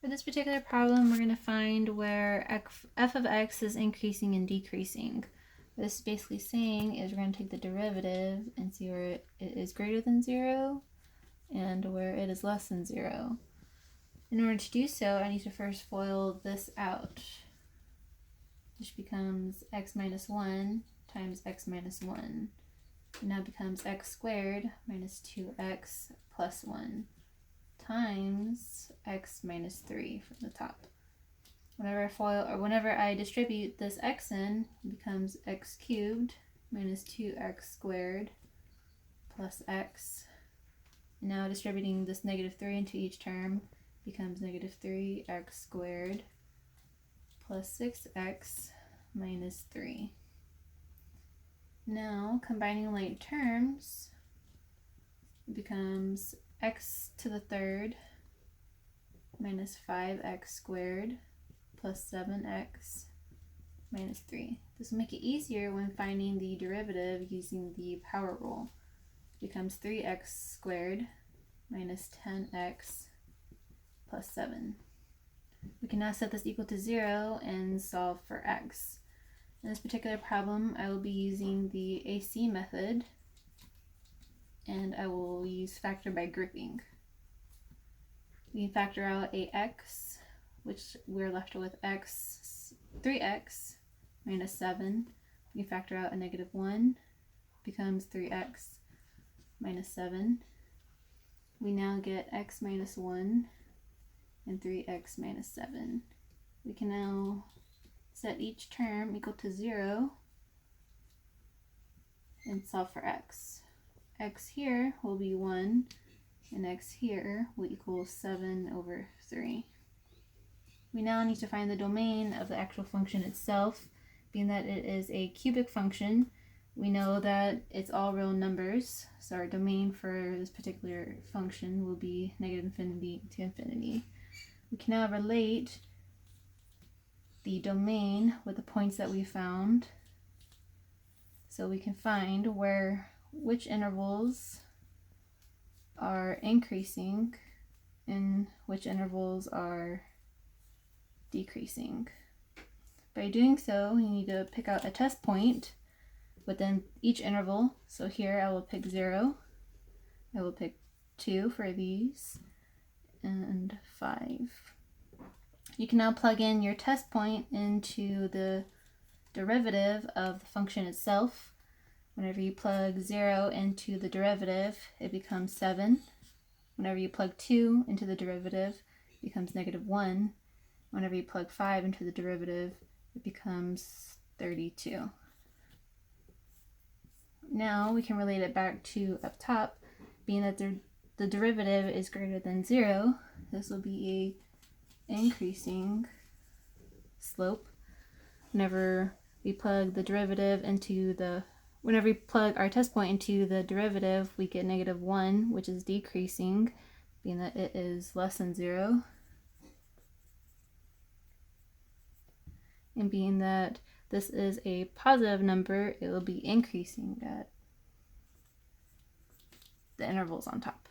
For this particular problem, we're going to find where f of x is increasing and decreasing. What this is basically saying is we're going to take the derivative and see where it is greater than 0 and where it is less than 0. In order to do so, I need to first FOIL this out, which becomes x minus 1 times x minus 1. It now becomes x squared minus 2x plus 1 times x minus 3 from the top. Whenever I distribute this x in, it becomes x cubed minus 2x squared plus x. And now distributing this negative 3 into each term becomes negative 3x squared plus 6x minus 3. Now, combining like terms, it becomes x to the third minus 5x squared plus 7x minus 3. This will make it easier when finding the derivative using the power rule. It becomes 3x squared minus 10x plus 7. We can now set this equal to 0 and solve for x. In this particular problem, I will be using the AC method, and I will use factor by grouping. We can factor out a x, which we're left with 3x minus 7. We can factor out a negative 1, becomes 3x minus 7. We now get x minus 1 and 3x minus 7. We can now set each term equal to 0 and solve for x. X here will be 1, and x here will equal 7 over 3. We now need to find the domain of the actual function itself. Being that it is a cubic function, we know that it's all real numbers, so our domain for this particular function will be negative infinity to infinity. We can now relate the domain with the points that we found, so we can find which intervals are increasing and which intervals are decreasing. By doing so, you need to pick out a test point within each interval. So here I will pick 0, I will pick 2 for these, and 5. You can now plug in your test point into the derivative of the function itself. Whenever you plug 0 into the derivative, it becomes 7. Whenever you plug 2 into the derivative, it becomes negative 1. Whenever you plug 5 into the derivative, it becomes 32. Now we can relate it back to up top, being that the derivative is greater than 0. This will be a increasing slope. Whenever we plug our test point into the derivative, we get negative 1, which is decreasing, being that it is less than 0. And being that this is a positive number, it will be increasing at the intervals on top.